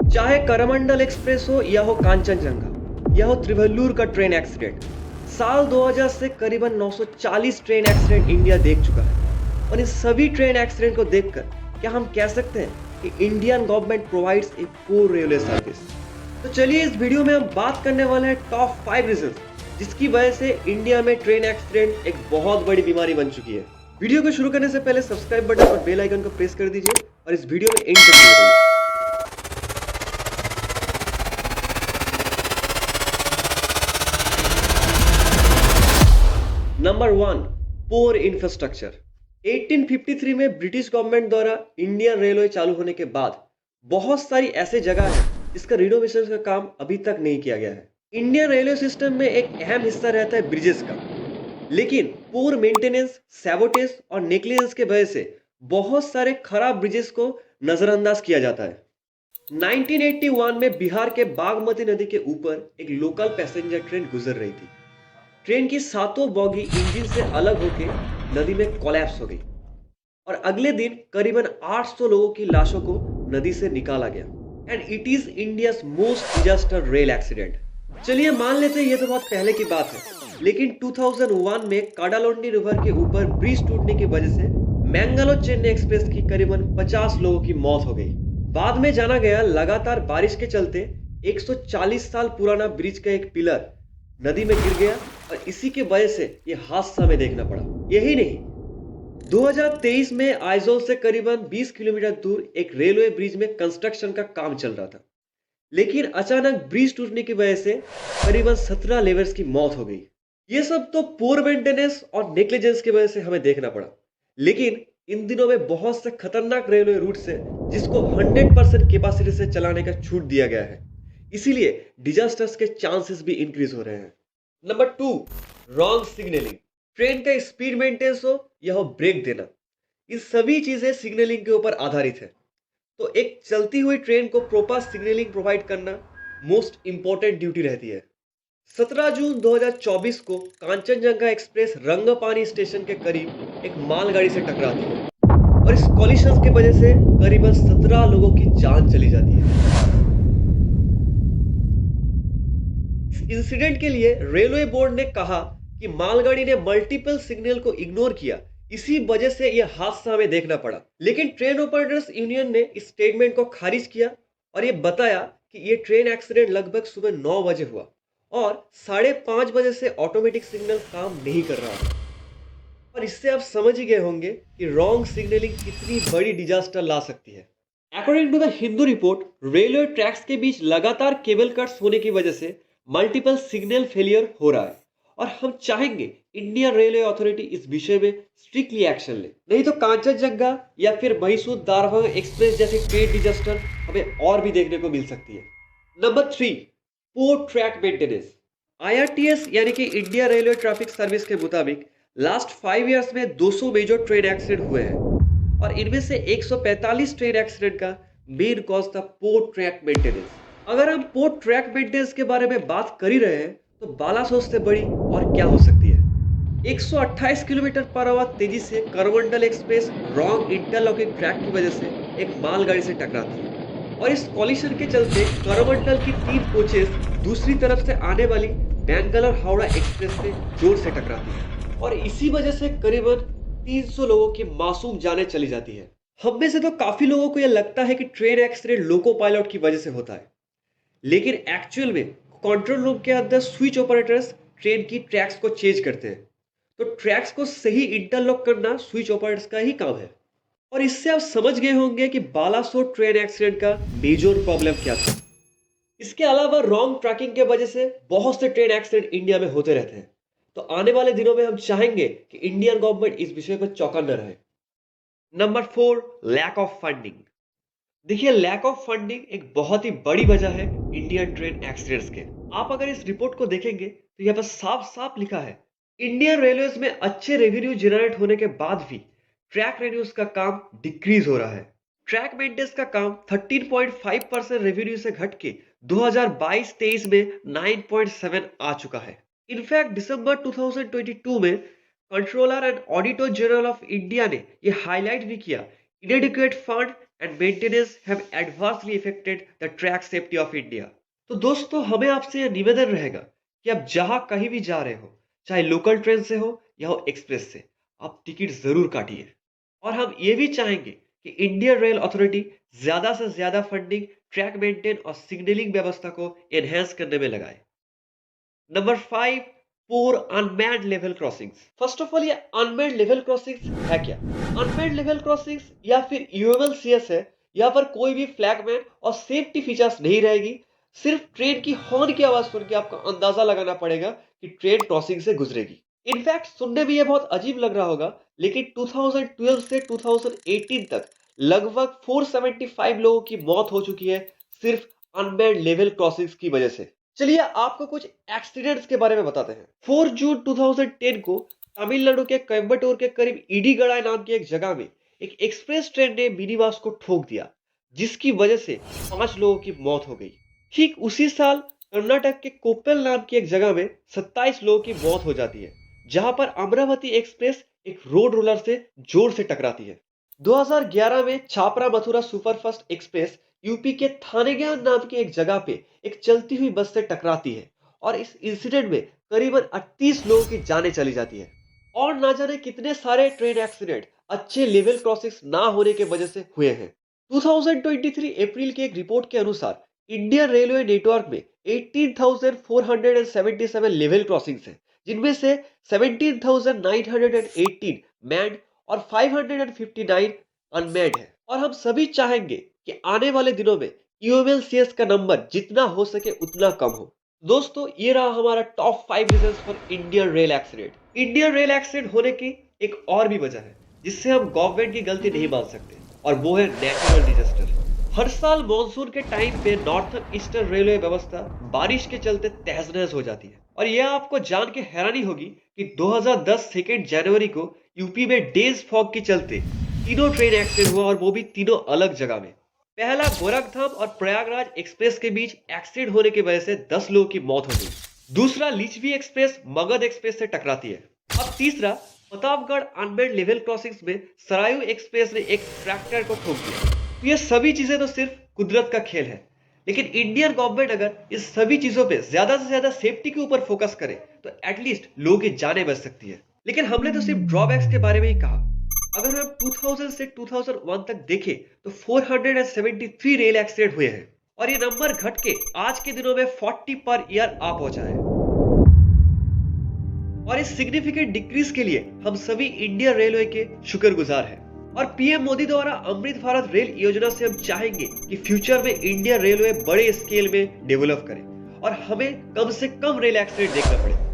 चाहे करमंडल एक्सप्रेस हो या हो कांचनजंगा या हो त्रिवल्लुर का ट्रेन एक्सीडेंट, साल 2000 से करीबन 940 ट्रेन एक्सीडेंट इंडिया देख चुका है। और इन सभी ट्रेन एक्सीडेंट को देखकर क्या हम कह सकते हैं कि Indian government provides a poor railway service? तो चलिए इस वीडियो में हम बात करने वाले हैं टॉप 5 रीजन जिसकी वजह से इंडिया में ट्रेन एक्सीडेंट एक बहुत बड़ी बीमारी बन चुकी है। वीडियो को शुरू करने से पहले सब्सक्राइब बटन और बेल आइकन को प्रेस कर दीजिए और इस वीडियो में एंड तक बने रहिए। Number 1, poor infrastructure. 1853 में ब्रिटिश गवर्नमेंट द्वारा इंडियन रेलवे चालू होने के बाद बहुत सारी ऐसे जगह है जिसका रिनोवेशन का काम अभी तक नहीं किया गया है। इंडियन रेलवे सिस्टम में एक अहम हिस्सा रहता है ब्रिजेस का, लेकिन पुअर मेंटेनेंस, सैबोटेज और नेग्लिजेंस के वजह से बहुत सारे खराब ब्रिजेस को नजरअंदाज किया जाता है। 1981 में बिहार के बागमती नदी के ऊपर एक लोकल पैसेंजर ट्रेन गुजर रही थी। ट्रेन की सातों बॉगी इंजन से अलग होकर नदी में कोलैप्स हो गई और अगले दिन करीबन 800 लोगों की लाशों को नदी से निकाला गया। And it is India's most disaster rail accident. चलिए मान लेते हैं ये तो बहुत पहले की बात है, लेकिन 2001 में काडालोंडी रिवर के ऊपर ब्रिज टूटने की वजह से मैंगलोर चेन्नई एक्सप्रेस की करीबन 50 लोगों की मौत हो गई। बाद में जाना गया लगातार बारिश के चलते 140 साल पुराना ब्रिज का एक पिलर नदी में गिर गया और इसी के वजह से यह हादसा में देखना पड़ा। यही नहीं, 2023 में आइजोल से करीबन 20 किलोमीटर दूर एक रेलवे ब्रिज में कंस्ट्रक्शन का काम चल रहा था, लेकिन अचानक ब्रिज टूटने की वजह से करीबन 17 लेबर्स की मौत हो गई। ये सब तो पुअर मेंटेनेंस और नेग्लिजेंस की वजह से हमें देखना पड़ा, लेकिन इन दिनों में बहुत से खतरनाक रेलवे रूट्स है जिसको 100% कैपेसिटी से चलाने का छूट दिया गया है, इसीलिए डिजास्टर्स के चांसेस भी इंक्रीज हो रहे हैं। Number 2, wrong signalling. ट्रेन का स्पीड मेंटेनेंस हो या हो ब्रेक देना, इन सभी चीजें सिग्नलिंग के ऊपर आधारित है। तो एक चलती हुई ट्रेन को प्रॉपर सिग्नलिंग प्रोवाइड करना मोस्ट इंपॉर्टेंट ड्यूटी रहती है। 17 जून 2024 को कांचनजंगा एक्सप्रेस रंगपानी स्टेशन के करीब एक मालगाड़ी से टकराती है और इस कॉलिशन की वजह से करीबन 17 लोगों की जान चली जाती है। इंसिडेंट के लिए रेलवे बोर्ड ने कहा कि मालगाड़ी ने मल्टीपल सिग्नल को इग्नोर किया, इसी वजह से यह हादसा हमें देखना पड़ा। लेकिन ट्रेन ऑपरेटर्स यूनियन ने इस स्टेटमेंट को खारिज किया और यह बताया कि यह ट्रेन एक्सीडेंट लगभग सुबह 9 बजे हुआ और 5:30 बजे से ऑटोमेटिक सिग्नल काम नहीं कर रहा है। और इससे आप समझ ही गए होंगे कि रॉन्ग सिग्नलिंग कितनी बड़ी डिजास्टर ला सकती है। According to the Hindu report, railway tracks के बीच लगातार केबल कट्स होने की वजह से मल्टीपल सिग्नल फेलियर हो रहा है और हम चाहेंगे इंडियन रेलवे अथॉरिटी इस विषय में स्ट्रिक्टली एक्शन ले, नहीं तो कांचनजंगा या फिर मैसूर दारभांगा एक्सप्रेस जैसी ट्रेन डिजास्टर हमें और भी देखने को मिल सकती है। Number 3, poor track maintenance. IRTS यानी कि इंडिया रेलवे ट्रैफिक सर्विस के मुताबिक लास्ट 5 इयर्स में 200 मेजर ट्रेन एक्सीडेंट हुए हैं और इनमें से 145 ट्रेन एक्सीडेंट का मेन कॉज था पुअर ट्रैक मेंटेनेंस। अगर हम पुअर ट्रैक मेंटेनेंस के बारे में बात कर ही रहे हैं तो बालासोर से बड़ी और क्या हो सकती है। 128 किलोमीटर पर आवर तेजी से Coromandel express wrong interlocking track की वजह से एक मालगाड़ी से टकराती है और इस कॉलिशन के चलते करमंडल की 3 कोचेस दूसरी तरफ से आने वाली बैंगलोर हावड़ा एक्सप्रेस से जोर से टकराती है और इसी वजह से करीबन 300 लोगों की मासूम जानें चली जाती है। हम में से तो काफी लोगों को यह लगता है कि ट्रेन एक्सीडेंट लोको पायलट की वजह से होता है, लेकिन एक्चुअल में कंट्रोल रूम के अंदर स्विच ऑपरेटर्स ट्रेन की ट्रैक्स को चेंज करते हैं। तो ट्रैक्स को सही इंटरलॉक करना स्विच ऑपरेटर्स का ही काम है। और इससे आप समझ गए होंगे कि बालासोर ट्रेन एक्सीडेंट का मेजर प्रॉब्लम क्या था। इसके अलावा रॉन्ग ट्रैकिंग के वजह से बहुत से ट्रेन एक्सीडेंट इंडिया में होते रहते हैं। तो आने वाले दिनों में हम चाहेंगे कि इंडियन गवर्नमेंट इस विषय पर चौकन्ना रहे। Number 4, lack of funding. देखिए, लैक ऑफ फंडिंग एक बहुत ही बड़ी वजह है इंडियन ट्रेन एक्सीडेंट्स के। आप अगर इस रिपोर्ट को देखेंगे तो यहाँ पर साफ साफ लिखा है, इंडियन रेलवेज में अच्छे रेवेन्यू जनरेट होने के बाद भी ट्रैक रेन्यूज का काम डिक्रीज हो रहा है। ट्रैक मेंटेनेंस का काम 13.5% रेवेन्यू से घट के 2022-23 में 9.7 आ चुका है। इनफैक्ट दिसंबर 2022 में controller and auditor general of India ने यह हाईलाइट भी किया, इनएडिक्वेट fund and maintenance have adversely affected the track safety of India. तो दोस्तों हमें आपसे यह निवेदन रहेगा कि आप जहां कहीं भी जा रहे हो, चाहे लोकल ट्रेन से हो या हो एक्सप्रेस से, आप टिकट जरूर काटिए। और हम ये भी चाहेंगे कि इंडियन रेल अथॉरिटी ज्यादा से ज्यादा फंडिंग ट्रैक मेंटेन और सिग्नलिंग व्यवस्था को एनहेंस करने में लगाए। Number 5, poor unmanned level crossings. First of all ये अनमैन्ड लेवल क्रॉसिंग्स है क्या? अनमैन्ड लेवल क्रॉसिंग्स या फिर यूएमएलसीएस है। यहाँ पर कोई भी फ्लैगमैन और सेफ्टी फीचर्स नहीं रहेगी। सिर्फ ट्रेन की हॉर्न की आवाज सुन के आपको अंदाजा लगाना पड़ेगा कि ट्रेन क्रॉसिंग से गुजरेगी। इनफैक्ट सुनने में ये बहुत अजीब लग रहा होगा, लेकिन 2012 से 2018 तक लगभग 475 लोगों की मौत हो चुकी है सिर्फ अनमैन्ड लेवल क्रॉसिंग्स की वजह से। चलिए आपको कुछ एक्सीडेंट्स के बारे में बताते हैं। 4 जून 2010 को तमिलनाडु के कोयम्बटूर के करीब इडीगड़ाई नाम की एक जगह में एक एक्सप्रेस ट्रेन ने मिनी बस को ठोक दिया, जिसकी वजह से 5 लोगों की मौत हो गई। ठीक उसी साल कर्नाटक के कोप्पल नाम की एक जगह में 27 लोगों की मौत हो जाती है, जहां पर अमरावती एक्सप्रेस एक रोड रोलर से जोर से टकराती है। 2011 में Chapra Mathura superfast express UP के थानेगान नाम की एक जगह पे एक चलती हुई बस से टकराती है और इस इंसिडेंट में करीबन 38 लोगों की जानें चली जाती है। और ना जाने कितने सारे ट्रेन एक्सीडेंट अच्छे लेवल क्रॉसिंग्स ना होने की वजह से हुए हैं। 2023 अप्रैल की एक रिपोर्ट के अनुसार इंडियन रेलवे नेटवर्क में 18,477 लेवल क्रॉसिंग्स हैं, जिनमें से 17,918 मैन्ड और 559 अनमैन्ड है। और हम सभी चाहेंगे कि आने वाले दिनों में यूएमएलसीएस का नंबर जितना हो सके उतना कम हो। दोस्तों ये रहा हमारा top 5 reasons for Indian rail accident. Indian rail accident होने की एक और भी वजह है जिससे हम गवर्नमेंट की गलती नहीं मान सकते, और वो है नेचुरल डिजास्टर। हर साल मॉनसून के टाइम पे नॉर्थन ईस्टर्न रेलवे व्यवस्था बारिश के चलते तहस नहस हो जाती है। और यह आपको जान के हैरानी होगी कि 2010 2 जनवरी को यूपी में डेंस फॉग के चलते तीनों ट्रेन एक्सीडेंट हुआ, और वो भी तीनों अलग जगह में। पहला गोरखधाम और प्रयागराज एक्सप्रेस के बीच एक्सीडेंट होने की वजह से 10 लोगों की मौत हो गई। दूसरा लिच्छवी एक्सप्रेस मगध एक्सप्रेस से टकराती है। अब तीसरा प्रतापगढ़ अनमैन्ड लेवल क्रॉसिंग्स में सरायू एक्सप्रेस ने एक ट्रैक्टर को ठोक दिया। तो ये सभी चीजें तो सिर्फ कुदरत का खेल है, लेकिन इंडियन गवर्नमेंट अगर इस सभी चीजों पे ज्यादा से ज्यादा सेफ्टी के ऊपर फोकस करे तो एटलीस्ट लोगों की जानें बच सकती है। लेकिन हमने तो सिर्फ ड्रॉबैक्स के बारे में ही कहा। अगर हम 2000 से 2001 तक देखें तो 473 रेल एक्सीडेंट हुए हैं, और ये नंबर घट के आज के दिनों में 40 पर ईयर आ पहुंचा है। और इस सिग्निफिकेंट डिक्रीज के लिए हम सभी इंडियन रेलवे के शुक्रगुजार हैं। और पीएम मोदी द्वारा अमृत भारत रेल योजना से हम चाहेंगे कि फ्यूचर में इंडियन रेलवे बड़े स्केल में डेवलप करे और हमें कम से कम रेल एक्सीडेंट देखना पड़े।